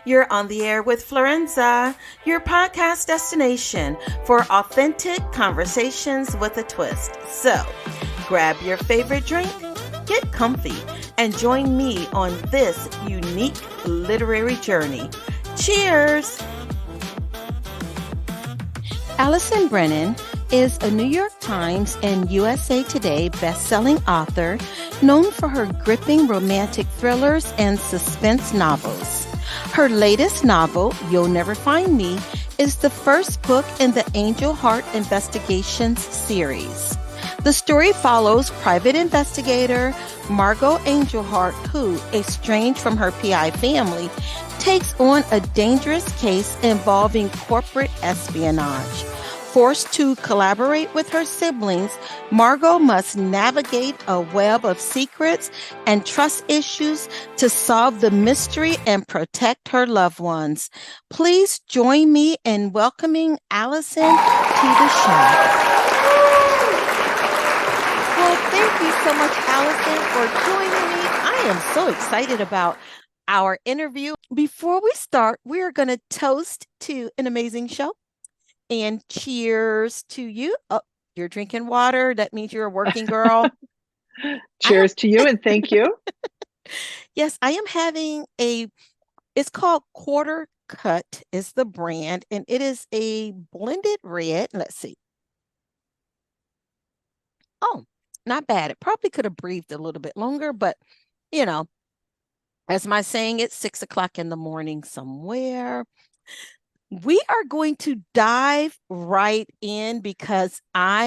You're on the air with Florenza, your podcast destination for authentic conversations with a twist. So, grab your favorite drink, get comfy, and join me on this unique literary journey. Cheers! Allison Brennan is a New York Times and USA Today best-selling author known for her gripping romantic thrillers and suspense novels. Her latest novel, You'll Never Find Me, is the first book in the Angelhart Investigations series. The story follows private investigator Margot Angelhart, who, estranged from her PI family, takes on a dangerous case involving corporate espionage. Forced to collaborate with her siblings, Margot must navigate a web of secrets and trust issues to solve the mystery and protect her loved ones. Please join me in welcoming Allison to the show. Well, thank you so much, Allison, for joining me. I am so excited about our interview. Before we start, we are going to toast to an amazing show. And cheers to you. Oh, you're drinking water. That means you're a working girl. Cheers to you and thank you. Yes, I am having it's called Quarter Cut is the brand, and it is a blended red. Let's see. Oh, not bad. It probably could have breathed a little bit longer, but as my saying, it's 6 o'clock in the morning somewhere. We are going to dive right in because I'm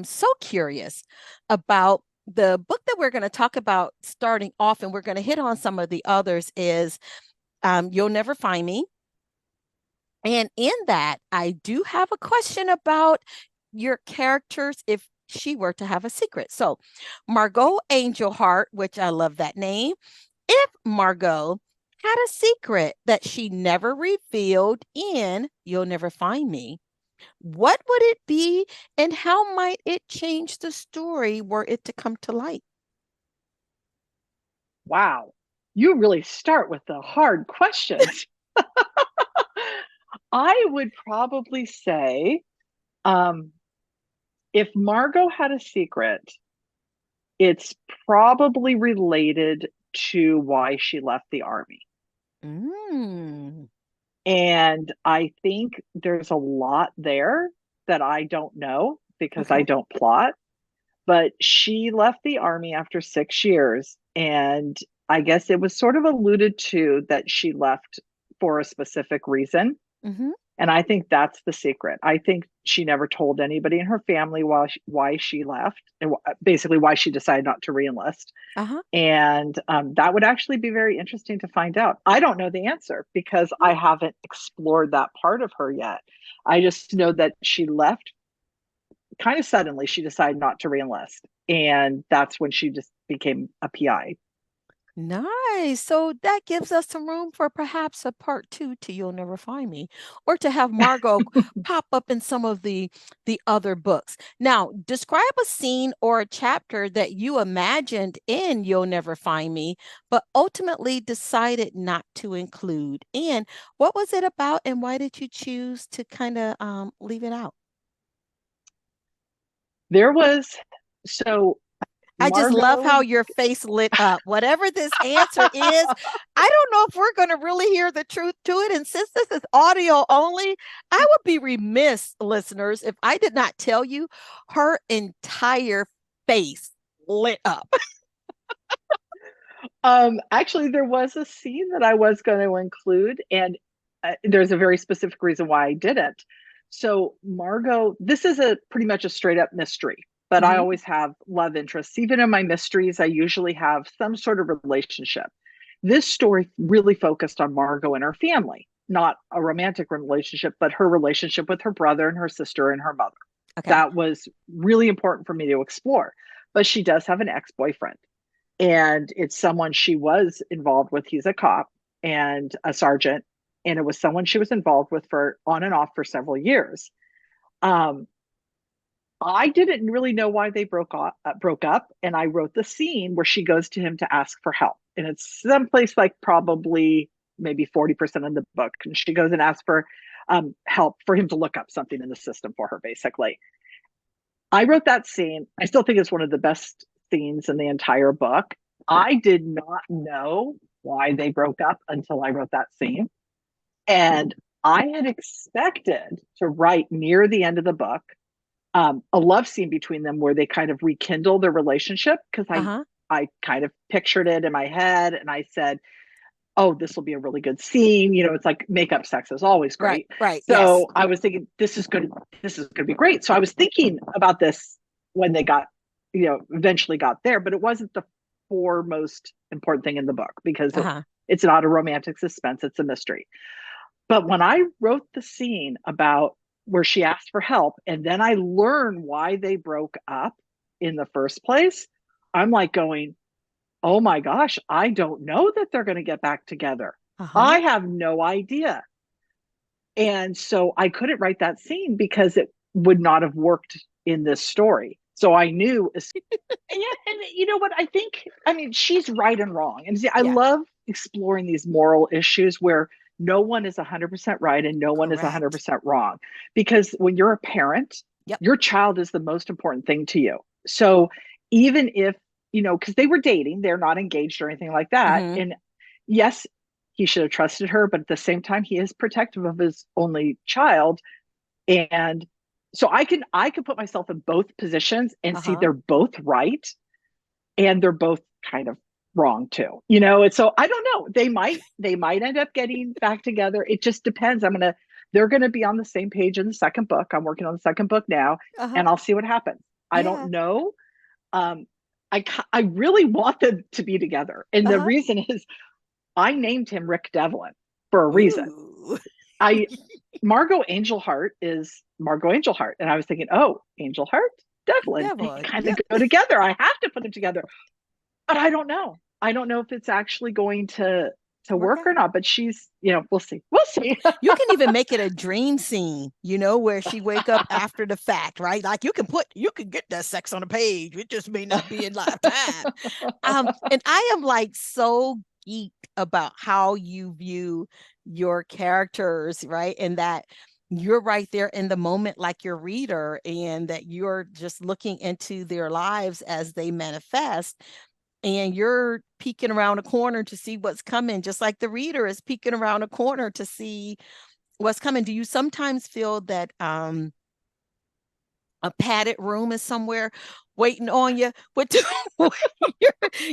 so curious about the book that we're going to talk about starting off, and we're going to hit on some of the others is You'll Never Find Me. And in that, I do have a question about your characters if she were to have a secret. So Margot Angelhart, which I love that name. If Margot had a secret that she never revealed in You'll Never Find Me, what would it be and how might it change the story were it to come to light? Wow. You really start with the hard questions. I would probably say if Margot had a secret, it's probably related to why she left the army. Mm. And I think there's a lot there that I don't know because I Okay. don't plot. But she left the army after 6 years. And I guess it was sort of alluded to that she left for a specific reason. Mm-hmm. And I think that's the secret. I think she never told anybody in her family why she left and basically why she decided not to reenlist. Uh-huh. And that would actually be very interesting to find out. I don't know the answer because I haven't explored that part of her yet. I just know that she left kind of suddenly. She decided not to reenlist. And that's when she just became a PI. Nice. So that gives us some room for perhaps a part two to You'll Never Find Me, or to have Margot pop up in some of the other books. Now, describe a scene or a chapter that you imagined in You'll Never Find Me, but ultimately decided not to include. And what was it about, and why did you choose to kind of leave it out? There was, so I just love Margot, how your face lit up. Whatever this answer is, I don't know if we're going to really hear the truth to it. And since this is audio only, I would be remiss, listeners, if I did not tell you her entire face lit up. actually, there was a scene that I was going to include, and there's a very specific reason why I didn't. So, Margot, this is a pretty much a straight up mystery, but I Mm-hmm. always have love interests. Even in my mysteries, I usually have some sort of relationship. This story really focused on Margot and her family, not a romantic relationship, but her relationship with her brother and her sister and her mother. Okay. That was really important for me to explore. But she does have an ex boyfriend, and it's someone she was involved with. He's a cop and a sergeant, and it was someone she was involved with for on and off for several years. Um, I didn't really know why they broke up, and I wrote the scene where she goes to him to ask for help. and it's someplace like probably maybe 40% of the book. And she goes and asks for help for him to look up something in the system for her, basically. I wrote that scene. I still think it's one of the best scenes in the entire book. I did not know why they broke up until I wrote that scene. And I had expected to write near the end of the book a love scene between them where they kind of rekindle their relationship, because I kind of pictured it in my head and I said, oh, this will be a really good scene. You know, it's like makeup sex is always great. Right. So Yes. I was thinking this is going to be great. So I was thinking about this when they got, eventually got there, but it wasn't the foremost important thing in the book because it's not a romantic suspense. It's a mystery. But when I wrote the scene about where she asked for help, and then I learned why they broke up in the first place, I'm like going, oh my gosh, I don't know that they're going to get back together. I have no idea. And so I couldn't write that scene because it would not have worked in this story. So I knew, and you know what? I mean, she's right and wrong. And see, I love exploring these moral issues where no one is 100% right and no one is 100% wrong. Because when you're a parent, your child is the most important thing to you. So even if, because they were dating, they're not engaged or anything like that. And yes, he should have trusted her, but at the same time, he is protective of his only child. And so I can put myself in both positions and see they're both right and they're both kind of wrong too. And so I don't know. They might end up getting back together. It just depends. They're gonna be on the same page in the second book. I'm working on the second book now, and I'll see what happens. I don't know. I really want them to be together. And the reason is I named him Rick Devlin for a reason. Margot Angelhart is Margot Angelhart. And I was thinking, oh, Angelhart, Devlin, they kind of go together. I have to put them together. But I don't know. I don't know if it's actually going to work or not, but she's, we'll see. We'll see. You can even make it a dream scene, where she wake up after the fact, right? Like you can get that sex on a page. It just may not be in lifetime. And I am like so geeked about how you view your characters, right? And that you're right there in the moment like your reader, and that you're just looking into their lives as they manifest. And you're peeking around a corner to see what's coming, just like the reader is peeking around a corner to see what's coming. Do you sometimes feel that a padded room is somewhere waiting on you with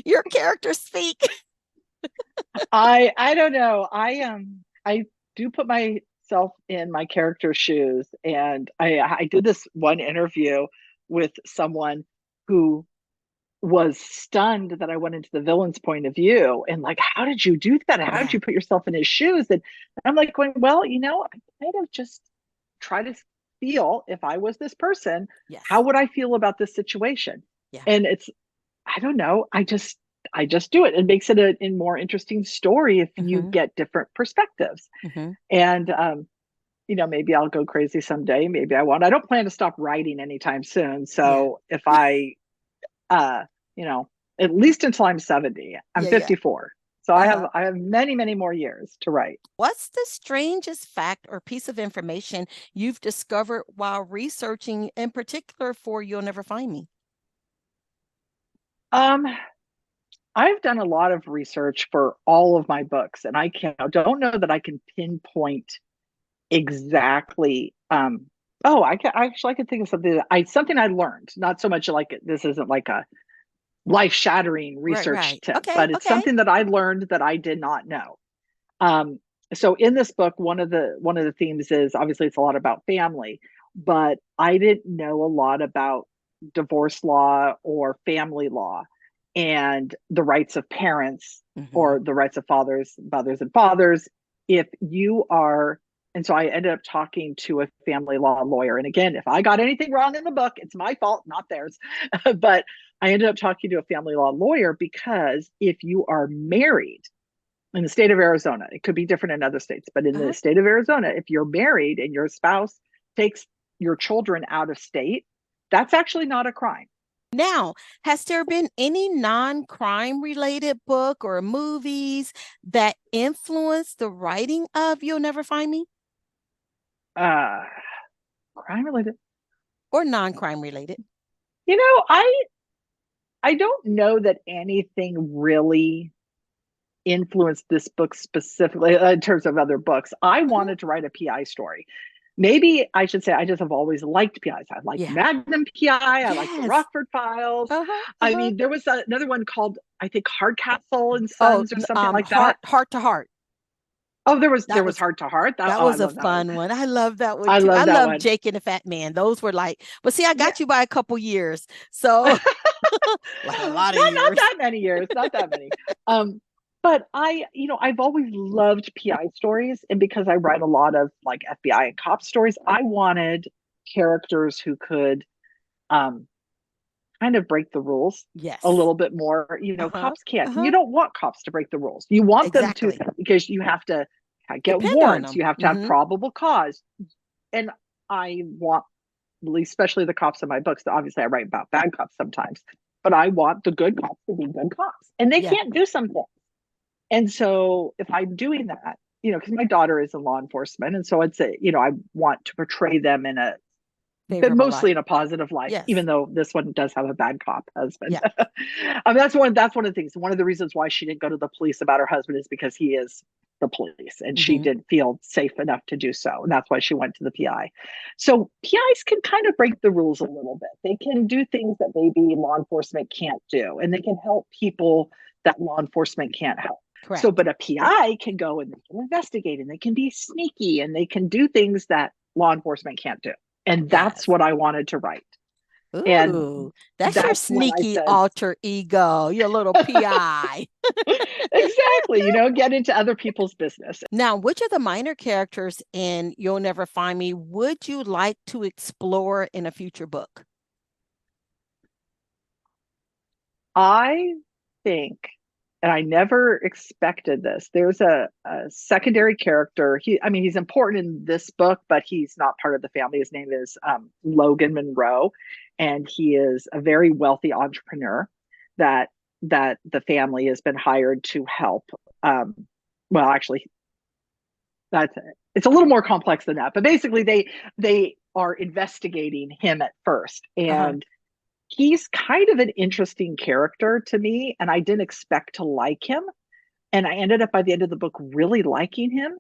your character speak? I don't know. I do put myself in my character's shoes, and I did this one interview with someone who was stunned that I went into the villain's point of view, and like, how did you do that? How did you put yourself in his shoes? And I'm like going, well, I kind of just try to feel, if I was this person, how would I feel about this situation? And I don't know. I just do it. It makes it a more interesting story if you get different perspectives. And maybe I'll go crazy someday. Maybe I won't. I don't plan to stop writing anytime soon. So if I at least until I'm 70. I'm 54. So I have many, many more years to write. What's the strangest fact or piece of information you've discovered while researching, in particular for You'll Never Find Me? I've done a lot of research for all of my books, and I don't know that I can pinpoint exactly. I can think of something I learned. Not so much like this isn't like a life-shattering research tip, but it's something that I learned that I did not know. So in this book, one of the themes is obviously it's a lot about family, but I didn't know a lot about divorce law or family law and the rights of parents or the rights of mothers and fathers. If you are, and so I ended up talking to a family law lawyer. And again, if I got anything wrong in the book, it's my fault, not theirs. But I ended up talking to a family law lawyer because if you are married in the state of Arizona, it could be different in other states, but in the state of Arizona, if you're married and your spouse takes your children out of state, that's actually not a crime. Now, has there been any non-crime related book or movies that influenced the writing of You'll Never Find Me, Uh, crime related. or non-crime related? You know, I don't know that anything really influenced this book specifically in terms of other books. I Mhm. wanted to write a PI story. Maybe I should say I just have always liked PIs. I like Yeah. Magnum PI. I like the Yes. Rockford Files. Uh-huh. I Uh-huh. mean, there was another one called, I think, Hardcastle and Oh, Sons or something like heart that. heart to heart. Oh, there That was was Heart to Heart. That that oh, I was a love that one. fun one. I love that one I too. love I that love one. Jake and the Fat Man. Those were like, but see, I Yeah. got you by a couple years. So like a lot of Not years. that many years, not that many. But I've always loved PI stories, and because I write a lot of like FBI and cop stories, I wanted characters who could um kind of break the rules a Yes. little bit more. Uh-huh. Cops can't. You Uh-huh. don't want cops to break the rules. You want them to, Exactly. because you have to get Depend on warrants. them. You have to have Mm-hmm. probable cause. And I want, especially the cops in my books. Obviously, I write about bad cops sometimes, but I want the good cops to be good cops, and they Yeah. can't do something. And so, if I'm doing that, because my daughter is in law enforcement, and so I'd say, I want to portray them in a, but Favorable mostly light. in a positive light, Yes. even though this one does have a bad cop husband. Yeah. That's one of the things. One of the reasons why she didn't go to the police about her husband is because he is the police, and she Mm-hmm. didn't feel safe enough to do so, and that's why she went to the PI. So PIs can kind of break the rules a little bit. They can do things that maybe law enforcement can't do, and they can help people that law enforcement can't help. So, Correct. but a PI can go and they can investigate, and they can be sneaky, and they can do things that law enforcement can't do. And that's Yes. what I wanted to write. And Ooh, that's your that's when I sneaky said, alter ego, your little PI. exactly, get into other people's business. Now, which of the minor characters in You'll Never Find Me would you like to explore in a future book? I think, and I never expected this, there's a secondary character. He's important in this book, but he's not part of the family. His name is Logan Monroe, and he is a very wealthy entrepreneur that the family has been hired to help. Well, actually, that's it's a little more complex than that, but basically they are investigating him at first, Uh-huh. and he's kind of an interesting character to me, and I didn't expect to like him, and I ended up by the end of the book really liking him.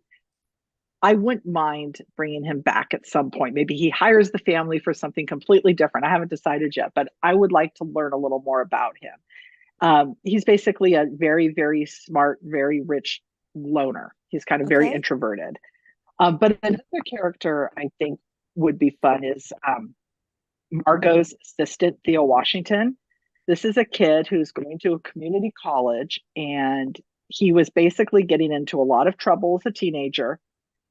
I wouldn't mind bringing him back at some point. Maybe he hires the family for something completely different. I haven't decided yet, but I would like to learn a little more about him. He's basically a very, very smart, very rich loner. He's kind of very Okay. introverted. But another character I think would be fun is Margot's assistant, Theo Washington. This is a kid who's going to a community college, and he was basically getting into a lot of trouble as a teenager.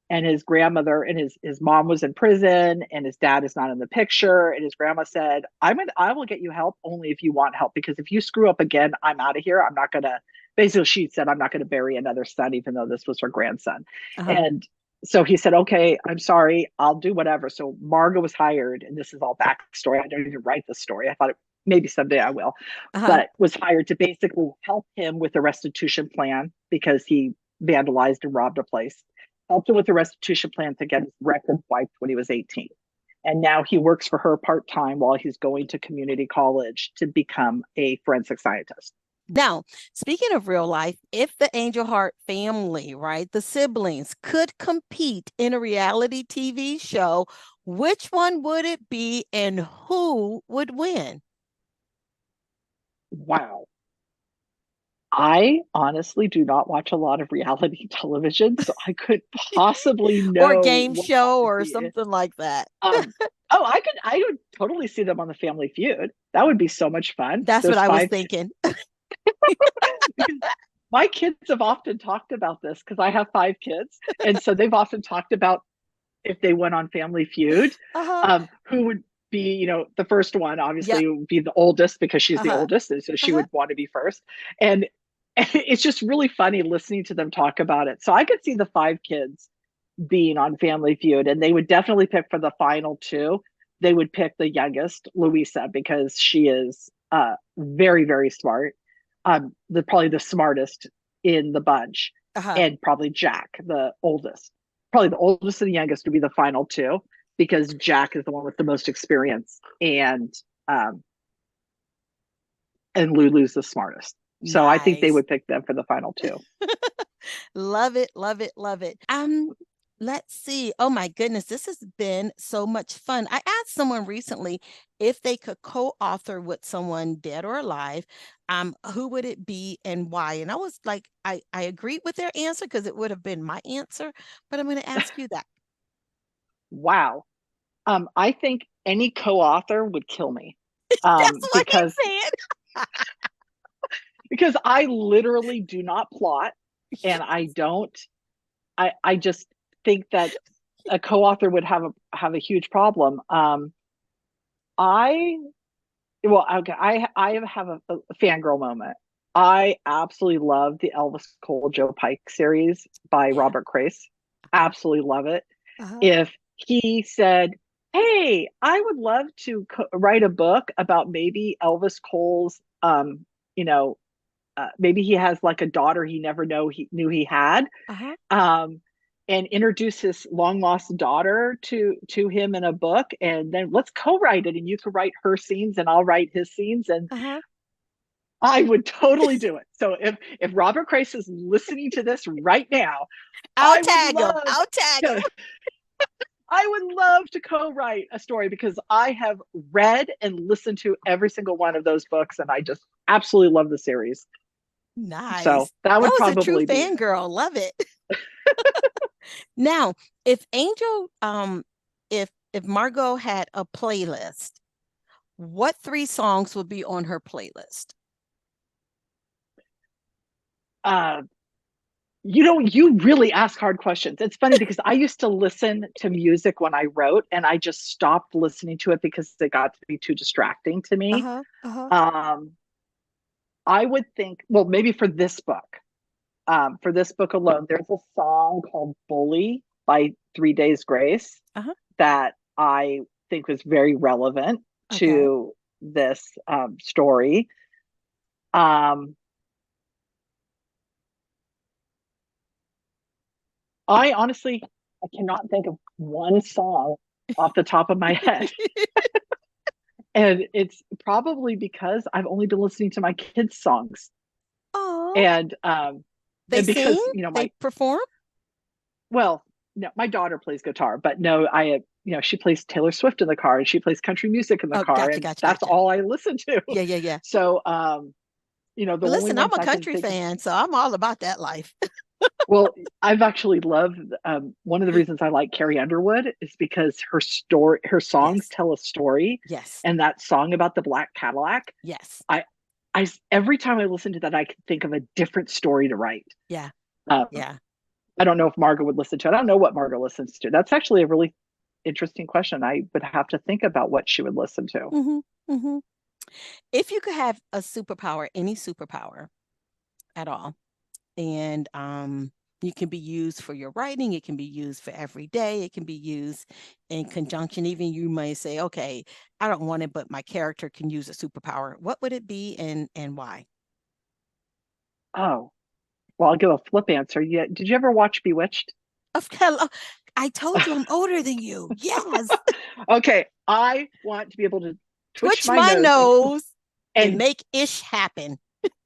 And his grandmother and his mom was in prison, and his dad is not in the picture. And his grandma said, I will get you help only if you want help, because if you screw up again, I'm out of here. I'm not gonna basically she said, I'm not gonna bury another son, even though this was her grandson. Uh-huh. And so he said, okay, I'm sorry, I'll do whatever. So Margot was hired, and this is all backstory. I don't even write the story. I thought maybe someday I will, Uh-huh. but was hired to basically help him with a restitution plan because he vandalized and robbed a place. Helped him with a restitution plan to get his record wiped when he was 18. And now he works for her part time while he's going to community college to become a forensic scientist. Now, speaking of real life, if the Angelhart family, right, the siblings could compete in a reality TV show, which one would it be and who would win? Wow. I honestly do not watch a lot of reality television, so I could possibly Or a know game what that show would or be. something like that? Oh, I would totally see them on the Family Feud. That would be so much fun. That's what Those I was five, thinking. because my kids have often talked about this because I have five kids, and so they've often talked about if they went on Family Feud, Uh-huh. who would be, the first one Yep. obviously would be the oldest because she's the Uh-huh. oldest, and so she Uh-huh. would want to be first. And it's just really funny listening to them talk about it. So I could see the five kids being on Family Feud, and they would definitely pick for the final two. they would pick the youngest, Louisa, because she is very, very smart. Probably the smartest in the bunch, Uh-huh. and probably Jack, the oldest. Probably the oldest and the youngest would be the final two, because Jack is the one with the most experience, um, and Lulu's the smartest. So I think they Nice. would pick them for the final two. Love it, love it, love it. Let's see. Oh my goodness, this has been so much fun. I asked someone recently if they could co-author with someone dead or alive, who would it be and why? And I was like, I agreed with their answer because it would have been my answer, but I'm going to ask you that. Wow. I think any co-author would kill me, That's what he because said. I literally do not plot, and I just think that a co-author would have a huge problem. I well, okay, I have a fangirl moment. I absolutely love the Elvis Cole Joe Pike series by Yeah. Robert Crace. Uh-huh. Absolutely love it. Uh-huh. If he said, "Hey, I would love to write a book about maybe Elvis Cole's, you know, maybe he has like a daughter he never knew he had, Uh-huh. um, and introduce his long lost daughter to him in a book, and then let's co-write it, and you can write her scenes and I'll write his scenes, and Uh-huh. I would totally do it." So if Robert Crace is listening to this right now, I'll I would tag him. love I'll tag him. to I would love to co-write a story, because I have read and listened to every single one of those books, and I just absolutely love the series. So Nice. that That would was a true probably be it. fangirl. Love it. Now, if Angel, if Margot had a playlist, what three songs would be on her playlist? Uh, you really ask hard questions. It's funny because I used to listen to music when I wrote, and I just stopped listening to it because it got to be too distracting to me. Uh-huh. Uh-huh. Um, I would think, well, maybe for this book alone, there's a song called Bully by 3 Days Grace Uh-huh. that I think was very relevant Okay. to this story. Um, I honestly, I cannot think of one song off the top of my head. And it's probably because I've only been listening to my kids' songs. Oh, And they sing? because, They perform? well, no, my daughter plays guitar, but no, she plays Taylor Swift in the car, and she plays country music in the Oh, car, gotcha, and gotcha, that's gotcha. all I listen to. Yeah, yeah, yeah. So, the Well, only listen, I'm ones a I can country think of, fan, so I'm all about that life. well, I've actually loved, one of the reasons I like Carrie Underwood is because her songs Yes, tell a story, yes, and that song about the black Cadillac, yes. I, every time I listen to that, I can think of a different story to write. Yeah, Um, yeah. I don't know if Margot would listen to it. I don't know what Margot listens to. That's actually a really interesting question. I would have to think about what she would listen to. Mm-hmm. Mm-hmm. If you could have a superpower, any superpower at all, and you can be used for your writing, it can be used for every day, it can be used in conjunction. Even you may say, okay, I don't want it, but my character can use a superpower. What would it be and why? Oh, well, I'll give a flip answer. Yeah, did you ever watch Bewitched? Of hello, I told you I'm older than you. Yes. Okay, I want to be able to twitch Twitch my my nose nose and and make ish happen.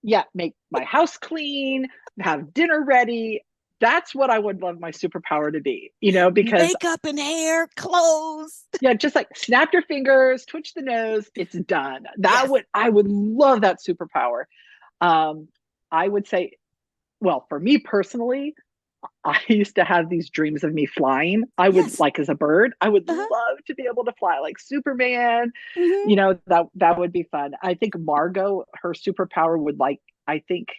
yeah, make my house clean, have dinner ready. That's what I would love my superpower to be, because Makeup and hair, clothes. yeah, just like snap your fingers, twitch the nose, it's done. Yes. I would love that superpower. Um, I would say, well, for me personally, I used to have these dreams of me flying. I would Yes. like as a bird, I would Uh-huh. love to be able to fly like Superman. Hmm. That would be fun. I think Margot, her superpower would I think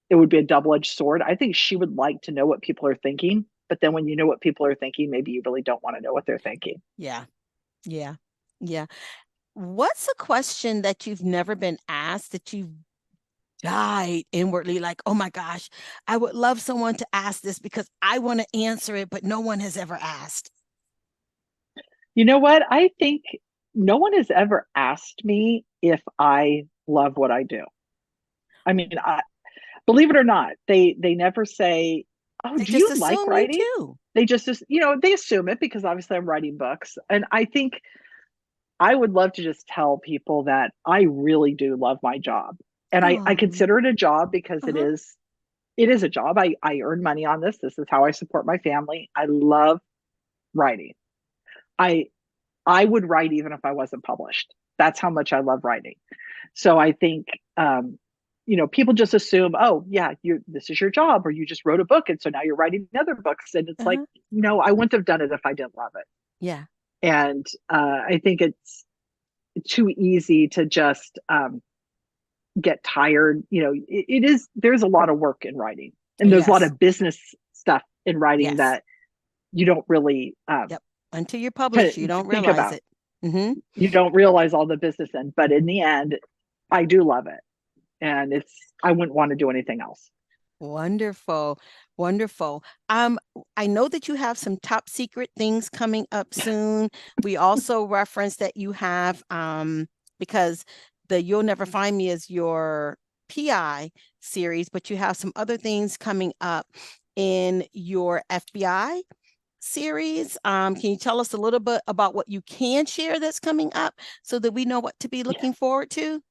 it would be a double-edged sword. I think she would like to know what people are thinking, but then when you know what people are thinking, maybe you really don't want to know what they're thinking. Yeah. Yeah. Yeah. What's a question that you've never been asked that you've died inwardly, like, oh my gosh, I would love someone to ask this because I want to answer it, but no one has ever asked? You know what? I think no one has ever asked me if I love what I do. I mean, believe it or not, they never say, "Oh, They do just you like assume you writing?" do. They just, they assume it because obviously I'm writing books. And I think I would love to just tell people that I really do love my job. And I Oh, consider it a job because uh-huh. it is a job. I earn money on this. This is how I support my family. I love writing. I I would write even if I wasn't published. That's how much I love writing. So I think people just assume, oh yeah, you this is your job, or you just wrote a book and so now you're writing other books. And it's like, Uh-huh. no, I wouldn't have done it if I didn't love it. Yeah. And I think it's too easy to just get tired. It is, there's a lot of work in writing, and there's a lot Yes. of business stuff in writing Yes. that you don't really Yep. Until you're published, you kind don't think realize about. it. Mm-hmm. You don't realize all the business end, but in the end, I do love it. And I wouldn't want to do anything else. Wonderful. Wonderful. I know that you have some top secret things coming up soon. We also reference that you have because the You'll Never Find Me is your PI series, but you have some other things coming up in your FBI series. Can you tell us a little bit about what you can share that's coming up so that we know what to be looking forward to?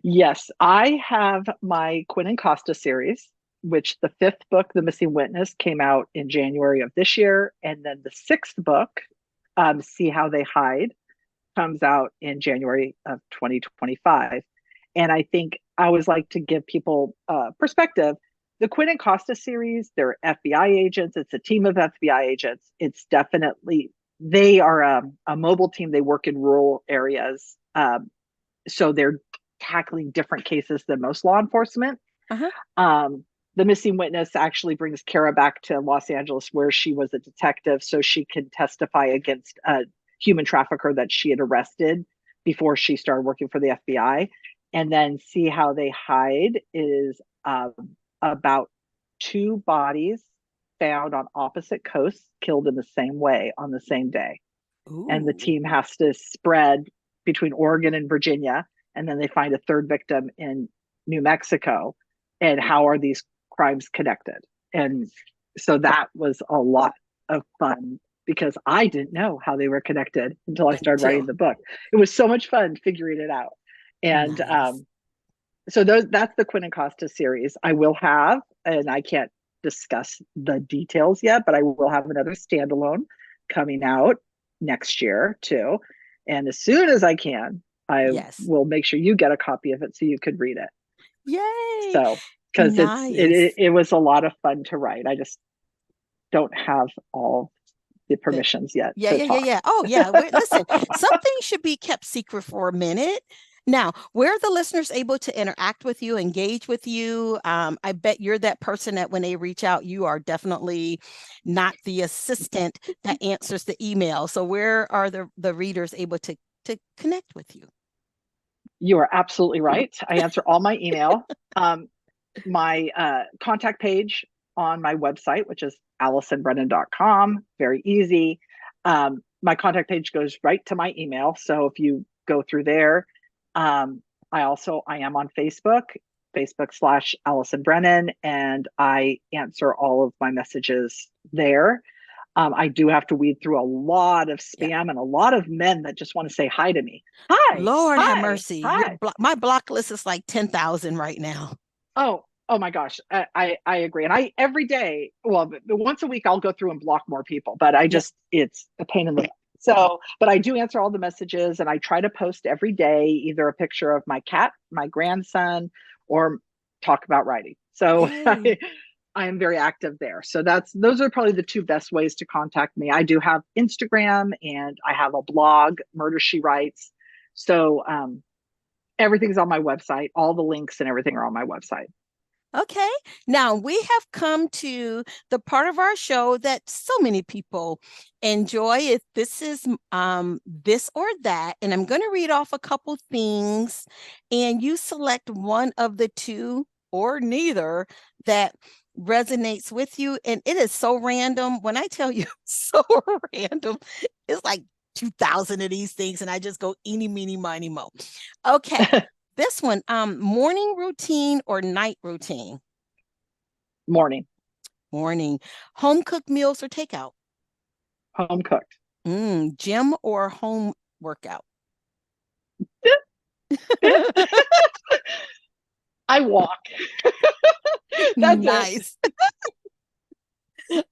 Yes, I have my Quinn and Costa series, which the fifth book, The Missing Witness, came out in January of this year. And then the sixth book, See How They Hide, comes out in January of 2025. And I think I always like to give people perspective. The Quinn and Costa series, they're FBI agents. It's a team of FBI agents. It's definitely, they are a mobile team. They work in rural areas. So they're tackling different cases than most law enforcement. Uh-huh. Um, the Missing Witness actually brings Kara back to Los Angeles, where she was a detective, so she can testify against a human trafficker that she had arrested before she started working for the FBI. And then See How They Hide is about two bodies found on opposite coasts, killed in the same way on the same day. And the Ooh. team has to spread between Oregon and Virginia, and then they find a third victim in New Mexico. And how are these crimes connected? And so that was a lot of fun because I didn't know how they were connected until I started writing Until the book. It was so much fun figuring it out. And nice. so that's the Quinn and Costa series. I will have, and I can't discuss the details yet, but I will have another standalone coming out next year too. And as soon as I can, I Yes. will make sure you get a copy of it so you could read it. Yay. So, because Nice. it was a lot of fun to write. I just don't have all the The, permissions yet yeah, to yeah, yeah, talk. yeah. Oh, yeah. Listen, something should be kept secret for a minute. Now, where are the listeners able to interact with you, engage with you? I bet you're that person that when they reach out, you are definitely not the assistant that answers the email. So where are the readers able to connect with you? You are absolutely right. I answer all my email. My contact page on my website, which is AllisonBrennan.com, very easy. My contact page goes right to my email. So if you go through there, um, I am on Facebook/Allison Brennan, and I answer all of my messages there. I do have to weed through a lot of Yeah. spam and a lot of men that just want to say hi to me. Hi, Lord have hi, mercy. hi. My block list is like 10,000 right now. Oh my gosh. I agree. And I every day, well, once a week I'll go through and block more people, but Yep. it's a pain in the so, but I do answer all the messages, and I try to post every day either a picture of my cat, my grandson, or talk about writing. So Yay. I am very active there. So those are probably the two best ways to contact me. I do have Instagram, and I have a blog, Murder She Writes. So everything's on my website. All the links and everything are on my website. Okay. Now we have come to the part of our show that so many people enjoy. If this is this or that, and I'm going to read off a couple things, and you select one of the two or neither that resonates with you. And it is so random. When I tell you so random, it's like 2,000 of these things and I just go eeny, meeny, miny, mo. Okay. This one, morning routine or night routine? Morning. Morning. Home cooked meals or takeout? Home cooked. Gym or home workout? I walk. That's nice.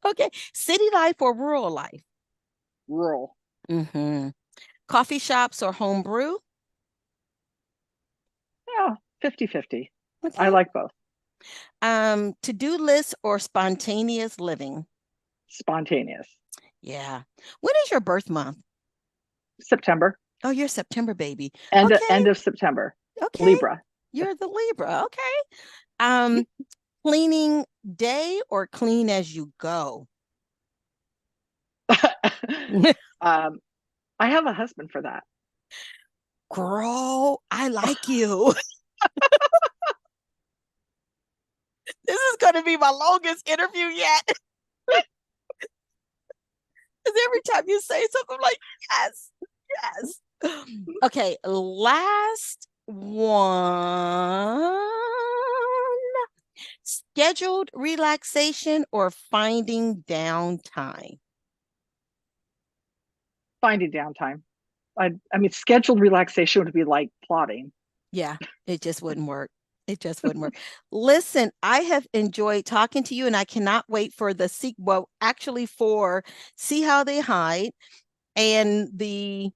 Okay. City life or rural life? Rural. Coffee shops or home brew? Yeah, 50-50. Okay. I like both. To-do list or spontaneous living? Spontaneous. Yeah. When is your birth month? September. Oh, you're September baby. End Okay. of September. Okay. Libra. You're the Libra. Okay. Cleaning day or clean as you go? I have a husband for that. Girl, I like you. This is going to be my longest interview yet. Because every time you say something, I'm like, yes, yes. Okay, last one. Scheduled relaxation or finding downtime? Finding downtime. I mean, scheduled relaxation would be like plotting. Yeah, it just wouldn't work. It just wouldn't work. Listen, I have enjoyed talking to you, and I cannot wait for the sequel. Actually, for See How They Hide and the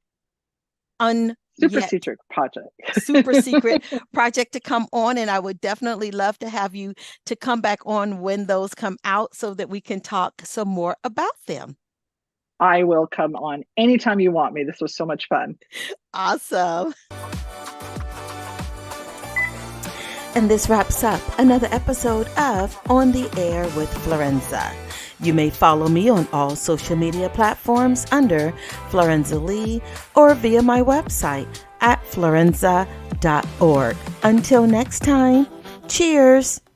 super secret project. Super secret project to come on. And I would definitely love to have you to come back on when those come out so that we can talk some more about them. I will come on anytime you want me. This was so much fun. Awesome. And this wraps up another episode of On the Air with Florenza. You may follow me on all social media platforms under Florenza Lee or via my website at florenza.org. Until next time, cheers.